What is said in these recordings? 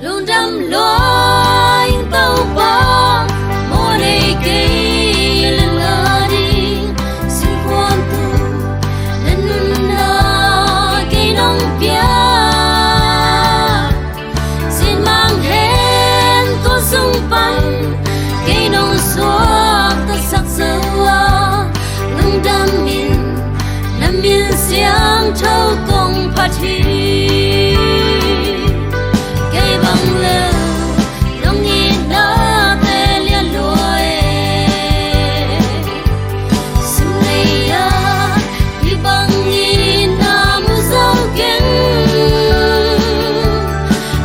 luôn đắm loài tàu bom mỗi ngày cây lên ngã đi xin quan tu lên na cây nông bia xin mang hẹn có sung bắn cây nông xóa ta sắc dơ luôn đắm miên xiang thâu công phát huy cây bằng lơ đông nhìn đã tê liên lùi xin này đi bằng nhìn nam dấu kiến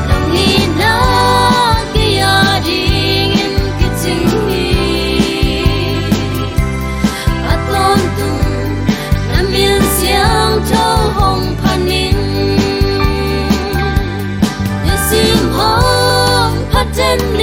đông nhìn đã kia đi nghìn cái tình bắt tôn tung nam miên xiang thâu hồng phan ninh Hãy subscribe cho kênh Ghiền Mì Gõ để không bỏ lỡ